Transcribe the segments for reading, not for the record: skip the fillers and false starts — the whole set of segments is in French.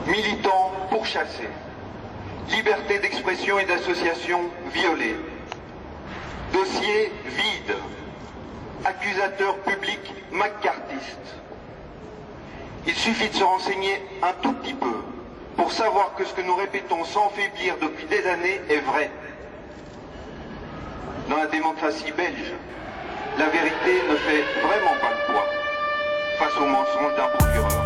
Militants pourchassés. Liberté d'expression et d'association violée. Dossier vide. Accusateur public maccarthiste. Il suffit de se renseigner un tout petit peu pour savoir que ce que nous répétons sans faiblir depuis des années est vrai. Dans la démocratie belge, la vérité ne fait vraiment pas le poids face aux mensonges d'un procureur.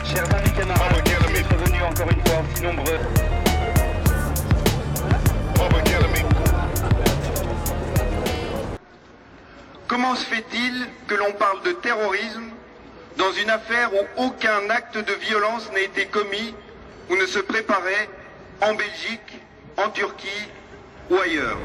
Chers amis camarades, merci d'être venus encore une fois si nombreux. Comment se fait-il que l'on parle de terrorisme dans une affaire où aucun acte de violence n'a été commis ou ne se préparait en Belgique, en Turquie ou ailleurs?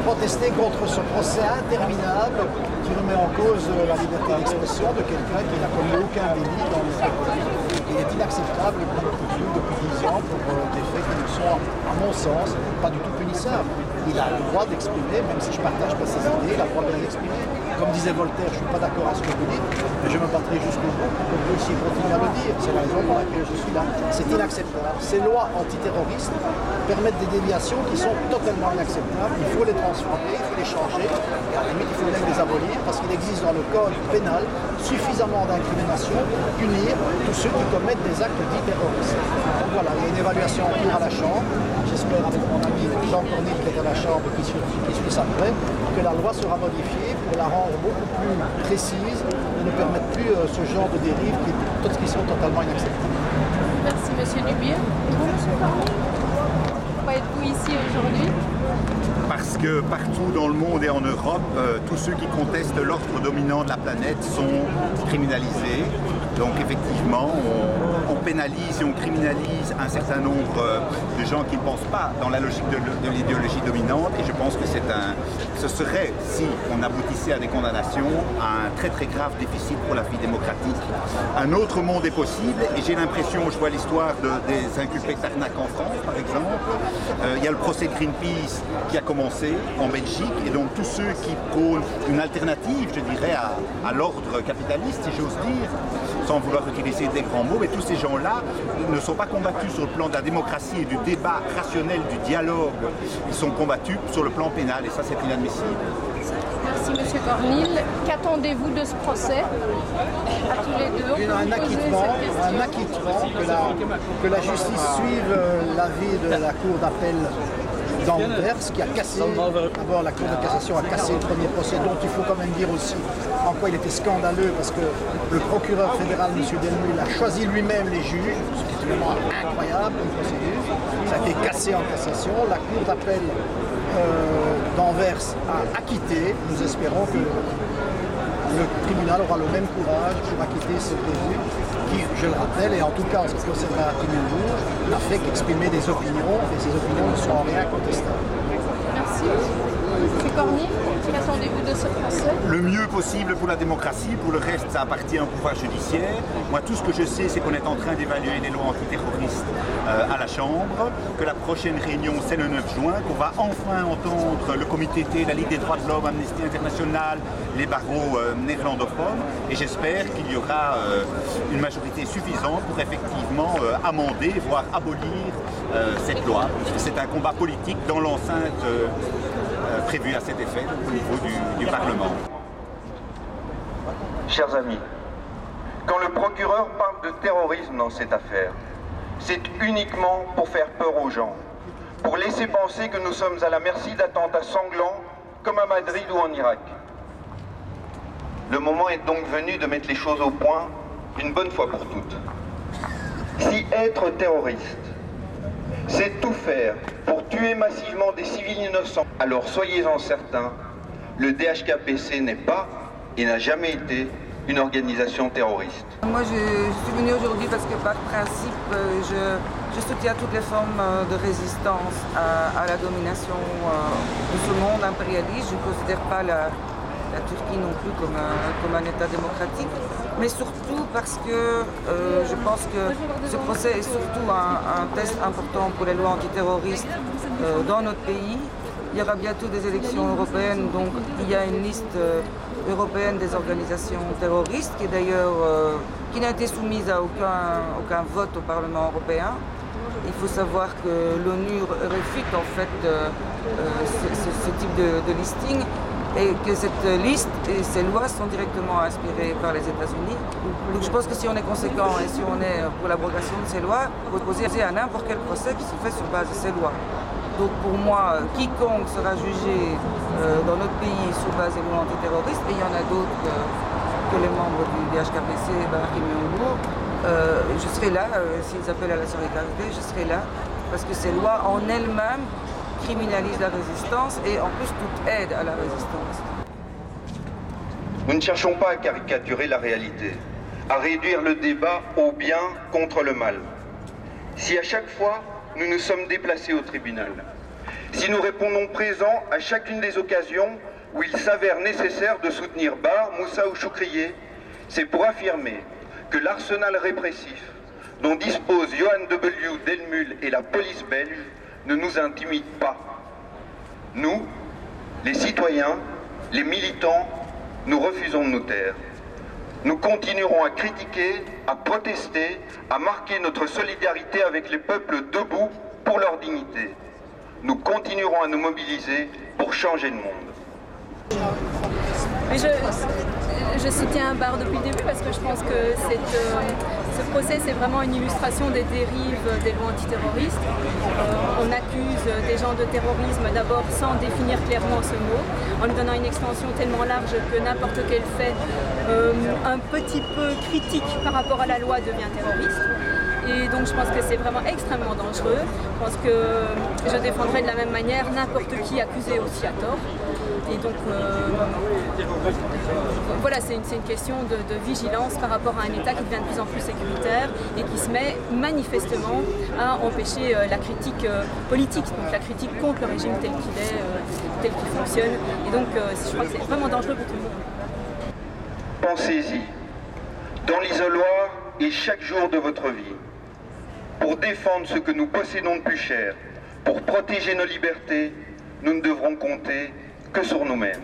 Protester contre ce procès interminable qui remet en cause la liberté d'expression de quelqu'un qui n'a commis aucun délit dans le pays. Il est inacceptable qu'on le poursuive depuis 10 ans pour des faits qui ne sont, à mon sens, pas du tout punissables. Il a le droit d'exprimer, même si je ne partage pas ses idées, il a le droit de l'exprimer. Comme disait Voltaire, je ne suis pas d'accord à ce que vous dites, mais je me battrai jusqu'au bout pour que vous aussi continuez à le dire. C'est la raison pour laquelle je suis là. C'est inacceptable. Ces lois antiterroristes permettent des déviations qui sont totalement inacceptables. Il faut les transformer, il faut les changer. Et à la limite, il faut même les abolir parce qu'il existe dans le code pénal suffisamment d'incrimination pour punir tous ceux qui commettent des actes dits terroristes. Donc voilà, il y a une évaluation en cours à la Chambre. J'espère avec mon ami Jean Cornille qui est à la Chambre et qui suit ça de près, que la loi sera modifiée pour la rendre beaucoup plus précise et ne permettre plus ce genre de dérives qui sont totalement inacceptables. Merci Monsieur Dubier. Monsieur Cornille, pourquoi êtes-vous ici aujourd'hui? Parce que partout dans le monde et en Europe, tous ceux qui contestent l'ordre dominant de la planète sont criminalisés. Donc effectivement, on pénalise et on criminalise un certain nombre de gens qui ne pensent pas dans la logique de l'idéologie dominante. Et je pense que ce serait, si on aboutissait à des condamnations, un très très grave déficit pour la vie démocratique. Un autre monde est possible et j'ai l'impression, je vois l'histoire des inculpés de Tarnac en France par exemple, il y a le procès de Greenpeace qui a commencé en Belgique et donc tous ceux qui prônent une alternative, je dirais, à l'ordre capitaliste, si j'ose dire, sans vouloir utiliser des grands mots, mais tous ces gens-là ne sont pas combattus sur le plan de la démocratie et du débat rationnel, du dialogue. Ils sont combattus sur le plan pénal et ça c'est inadmissible. Merci Monsieur Cornille. Qu'attendez-vous de ce procès à tous les deux? Un acquittement, que la justice suive l'avis de la Cour d'appel d'Anvers qui a cassé, d'abord la Cour de cassation a cassé le premier procès, dont il faut quand même dire aussi en quoi il était scandaleux parce que le procureur fédéral, M. Delmulle, a choisi lui-même les juges, ce qui est vraiment incroyable comme procédure. Ça a été cassé en cassation, la Cour d'appel d'Anvers a acquitté. Nous espérons que le tribunal aura le même courage pour acquitter ce prévenu qui, je le rappelle, et en tout cas en ce qui concerne la tribune rouge, n'a fait qu'exprimer des opinions et ces opinions ne sont en rien contestables. Merci. Monsieur Cornille, qu'attendez-vous de ce procès? Le mieux possible pour la démocratie, pour le reste ça appartient au pouvoir judiciaire. Moi tout ce que je sais c'est qu'on est en train d'évaluer les lois antiterroristes à la Chambre, que la prochaine réunion c'est le 9 juin, qu'on va enfin entendre le comité T, la Ligue des droits de l'homme, Amnesty International, les barreaux néerlandophones et j'espère qu'il y aura une majorité suffisante pour effectivement amender, voire abolir cette loi, puisque c'est un combat politique dans l'enceinte prévu à cet effet au niveau du Parlement. Chers amis, quand le procureur parle de terrorisme dans cette affaire, c'est uniquement pour faire peur aux gens, pour laisser penser que nous sommes à la merci d'attentats sanglants comme à Madrid ou en Irak. Le moment est donc venu de mettre les choses au point une bonne fois pour toutes. Si être terroriste, c'est tout faire pour tuer massivement des civils innocents, alors soyez-en certains, le DHKPC n'est pas et n'a jamais été une organisation terroriste. Moi je suis venue aujourd'hui parce que par principe je soutiens toutes les formes de résistance à la domination de ce monde impérialiste. Je ne considère pas la Turquie non plus comme un État démocratique. mais surtout parce que je pense que ce procès est surtout un test important pour les lois antiterroristes dans notre pays. Il y aura bientôt des élections européennes, donc il y a une liste européenne des organisations terroristes qui est d'ailleurs qui n'a été soumise à aucun vote au Parlement européen. Il faut savoir que l'ONU réfute en fait ce type de listing et que cette liste et ces lois sont directement inspirées par les États-Unis. Donc je pense que si on est conséquent et si on est pour l'abrogation de ces lois, on peut poser à n'importe quel procès qui se fait sur base de ces lois. Donc pour moi, quiconque sera jugé dans notre pays sur base des lois antiterroristes, et il y en a d'autres que les membres du DHKPC, Barkhim Youngour, je serai là, s'ils appellent à la solidarité, je serai là, parce que ces lois en elles-mêmes criminalisent la résistance et en plus toute aide à la résistance. Nous ne cherchons pas à caricaturer la réalité, à réduire le débat au bien contre le mal. Si à chaque fois nous nous sommes déplacés au tribunal, si nous répondons présents à chacune des occasions où il s'avère nécessaire de soutenir Bar, Moussa ou Choukrier, c'est pour affirmer que l'arsenal répressif dont dispose Johan W. Delmul et la police belge ne nous intimide pas. Nous, les citoyens, les militants, nous refusons de nous taire. Nous continuerons à critiquer, à protester, à marquer notre solidarité avec les peuples debout pour leur dignité. Nous continuerons à nous mobiliser pour changer le monde. Mais je soutiens Bar depuis le début parce que je pense que ce procès c'est vraiment une illustration des dérives des lois antiterroristes. On accuse des gens de terrorisme d'abord sans définir clairement ce mot, en lui donnant une extension tellement large que n'importe quel fait un petit peu critique par rapport à la loi devient terroriste. Et donc je pense que c'est vraiment extrêmement dangereux. Je pense que je défendrai de la même manière n'importe qui accusé aussi à tort. Et donc voilà, c'est une question de vigilance par rapport à un État qui devient de plus en plus sécuritaire et qui se met manifestement à empêcher la critique politique, donc la critique contre le régime tel qu'il est, tel qu'il fonctionne. Et donc je crois que c'est vraiment dangereux pour tout le monde. Pensez-y, dans l'isoloir et chaque jour de votre vie, pour défendre ce que nous possédons de plus cher, pour protéger nos libertés, nous ne devrons compter que sur nous-mêmes.